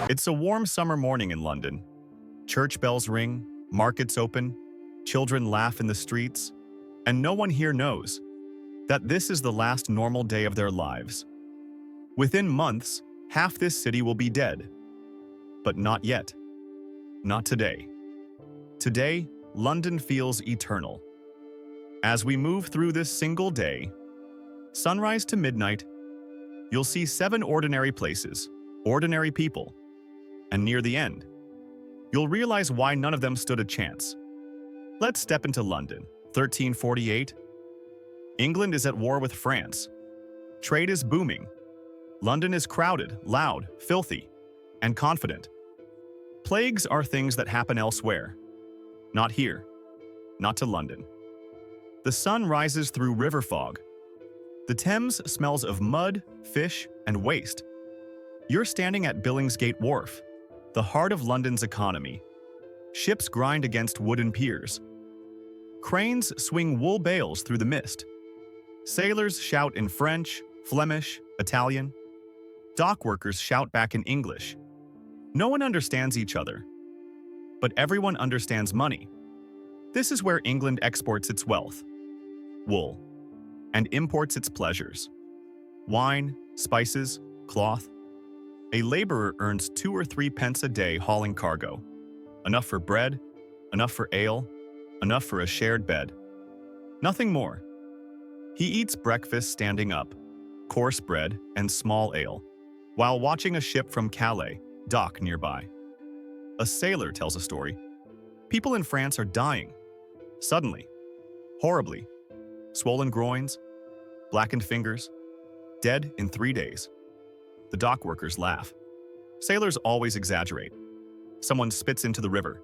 It's a warm summer morning in London. Church bells ring, markets open, children laugh in the streets, and no one here knows that this is the last normal day of their lives. Within months, half this city will be dead. But not yet. Not today. Today, London feels eternal. As we move through this single day, sunrise to midnight, you'll see 7 ordinary places, ordinary people, and near the end, you'll realize why none of them stood a chance. Let's step into London, 1348. England is at war with France. Trade is booming. London is crowded, loud, filthy, and confident. Plagues are things that happen elsewhere. Not here. Not to London. The sun rises through river fog. The Thames smells of mud, fish, and waste. You're standing at Billingsgate Wharf, the heart of London's economy. Ships grind against wooden piers. Cranes swing wool bales through the mist. Sailors shout in French, Flemish, Italian. Dock workers shout back in English. No one understands each other, but everyone understands money. This is where England exports its wealth, wool, and imports its pleasures, wine, spices, cloth. A laborer earns 2 or 3 pence a day hauling cargo, enough for bread, enough for ale, enough for a shared bed. Nothing more. He eats breakfast standing up, coarse bread and small ale, while watching a ship from Calais dock nearby. A sailor tells a story. People in France are dying. Suddenly. Horribly. Swollen groins. Blackened fingers. Dead in 3 days. The dock workers laugh. Sailors always exaggerate. Someone spits into the river.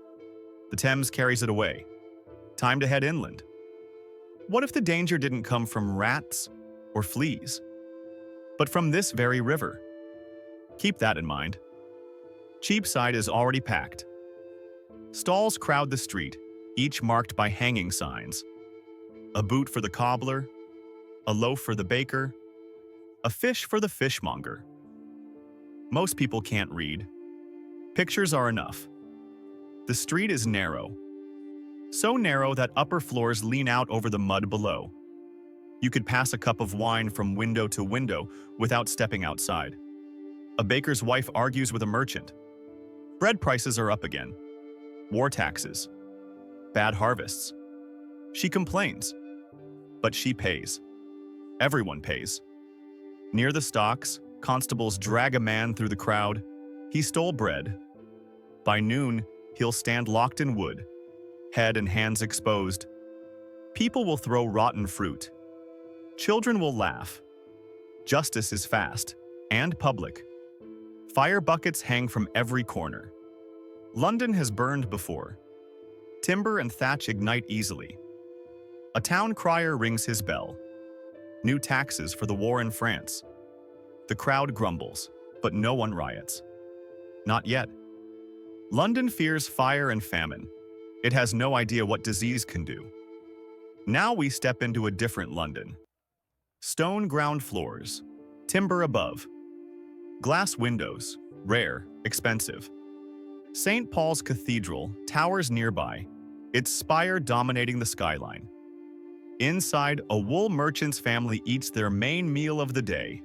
The Thames carries it away. Time to head inland. What if the danger didn't come from rats or fleas, but from this very river? Keep that in mind. Cheapside is already packed. Stalls crowd the street, each marked by hanging signs. A boot for the cobbler, a loaf for the baker, a fish for the fishmonger. Most people can't read. Pictures are enough. The street is narrow. So narrow that upper floors lean out over the mud below. You could pass a cup of wine from window to window without stepping outside. A baker's wife argues with a merchant. Bread prices are up again. War taxes. Bad harvests. She complains, but she pays. Everyone pays. Near the stocks, constables drag a man through the crowd. He stole bread. By noon, he'll stand locked in wood, head and hands exposed. People will throw rotten fruit. Children will laugh. Justice is fast and public. Fire buckets hang from every corner. London has burned before. Timber and thatch ignite easily. A town crier rings his bell. New taxes for the war in France. The crowd grumbles, but no one riots. Not yet. London fears fire and famine. It has no idea what disease can do. Now we step into a different London. Stone ground floors, timber above. Glass windows, rare, expensive. St. Paul's Cathedral towers nearby, its spire dominating the skyline. Inside, a wool merchant's family eats their main meal of the day.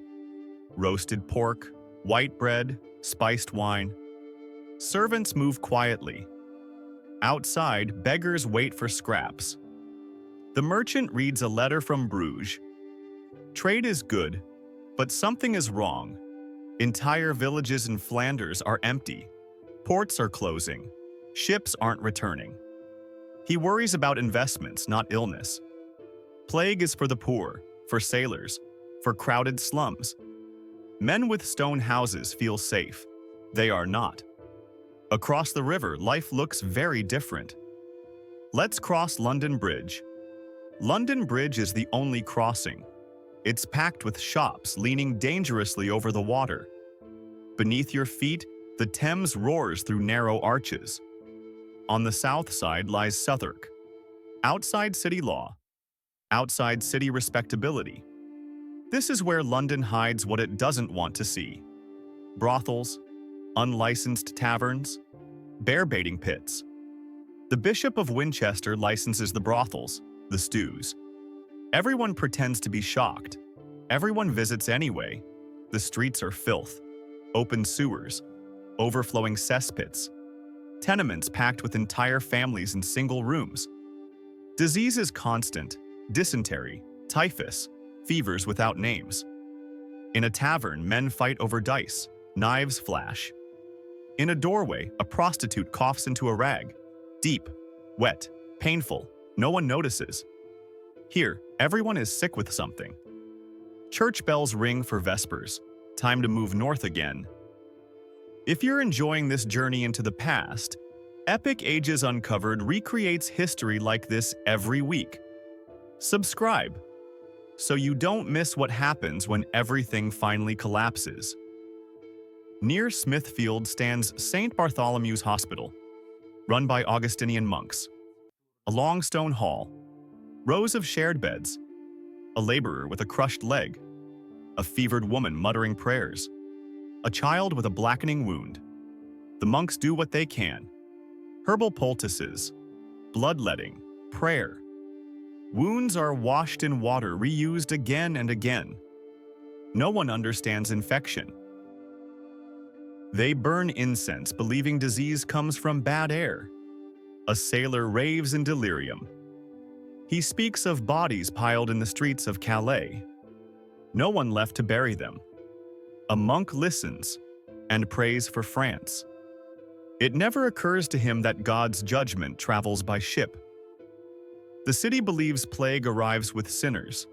Roasted pork, white bread, spiced wine. Servants move quietly. Outside, beggars wait for scraps. The merchant reads a letter from Bruges. Trade is good, but something is wrong. Entire villages in Flanders are empty. Ports are closing. Ships aren't returning. He worries about investments, not illness. Plague is for the poor, for sailors, for crowded slums. Men with stone houses feel safe. They are not. Across the river, life looks very different. Let's cross London Bridge. London Bridge is the only crossing. It's packed with shops leaning dangerously over the water. Beneath your feet, the Thames roars through narrow arches. On the south side lies Southwark. Outside city law. Outside city respectability. This is where London hides what it doesn't want to see. Brothels, unlicensed taverns, bear-baiting pits. The Bishop of Winchester licenses the brothels, the stews. Everyone pretends to be shocked. Everyone visits anyway. The streets are filth, open sewers, overflowing cesspits, tenements packed with entire families in single rooms. Disease is constant: dysentery, typhus, fevers without names. In a tavern, men fight over dice, knives flash. In a doorway, a prostitute coughs into a rag. Deep, wet, painful, no one notices. Here, everyone is sick with something. Church bells ring for vespers. Time to move north again. If you're enjoying this journey into the past, Epic Ages Uncovered recreates history like this every week. Subscribe so you don't miss what happens when everything finally collapses. Near Smithfield stands St. Bartholomew's Hospital, run by Augustinian monks. A long stone hall, rows of shared beds, a laborer with a crushed leg, a fevered woman muttering prayers, a child with a blackening wound. The monks do what they can. Herbal poultices, bloodletting, prayer. Wounds are washed in water, reused again and again. No one understands infection. They burn incense, believing disease comes from bad air. A sailor raves in delirium. He speaks of bodies piled in the streets of Calais. No one left to bury them. A monk listens and prays for France. It never occurs to him that God's judgment travels by ship. The city believes plague arrives with sinners.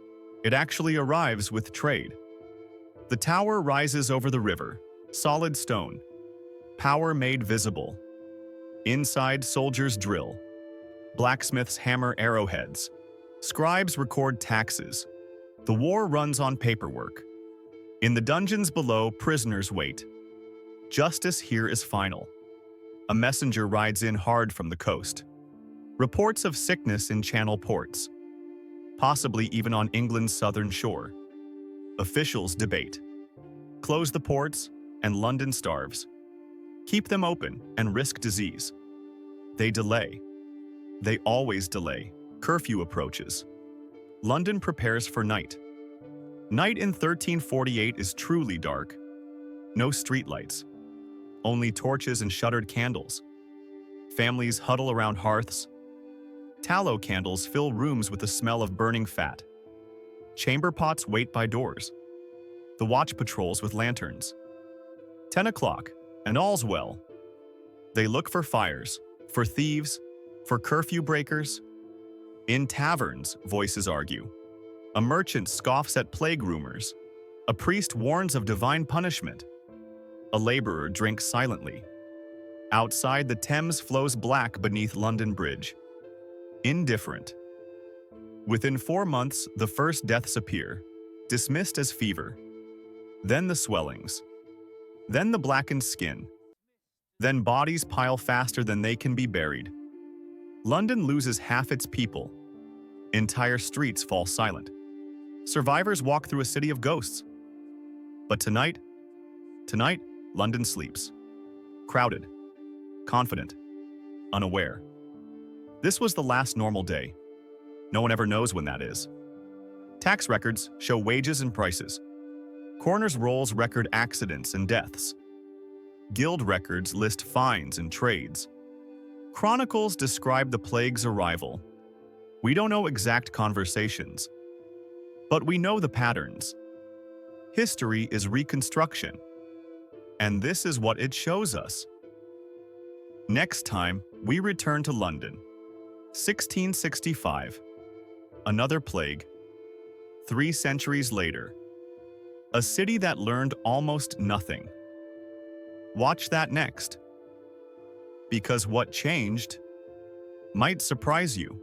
It actually arrives with trade. The tower rises over the river, solid stone, power made visible. Inside, soldiers drill. Blacksmiths hammer arrowheads. Scribes record taxes. The war runs on paperwork. In the dungeons below, prisoners wait. Justice here is final. A messenger rides in hard from the coast. Reports of sickness in Channel ports, possibly even on England's southern shore. Officials debate. Close the ports, and London starves. Keep them open and risk disease. They delay. They always delay. Curfew approaches. London prepares for night. Night in 1348 is truly dark. No streetlights. Only torches and shuttered candles. Families huddle around hearths. Tallow candles fill rooms with the smell of burning fat. Chamber pots wait by doors. The watch patrols with lanterns. 10 o'clock, and all's well. They look for fires, for thieves, for curfew breakers. In taverns, voices argue. A merchant scoffs at plague rumors. A priest warns of divine punishment. A laborer drinks silently. Outside, the Thames flows black beneath London Bridge. Indifferent. Within 4 months, the first deaths appear, dismissed as fever. Then the swellings. Then the blackened skin. Then bodies pile faster than they can be buried. London loses half its people. Entire streets fall silent. Survivors walk through a city of ghosts. But tonight, London sleeps. Crowded, confident, unaware. This was the last normal day. No one ever knows when that is. Tax records show wages and prices. Coroner's rolls record accidents and deaths. Guild records list fines and trades. Chronicles describe the plague's arrival. We don't know exact conversations, but we know the patterns. History is reconstruction, and this is what it shows us. Next time, we return to London. 1665. Another plague. 3 centuries later. A city that learned almost nothing. Watch that next. Because what changed might surprise you.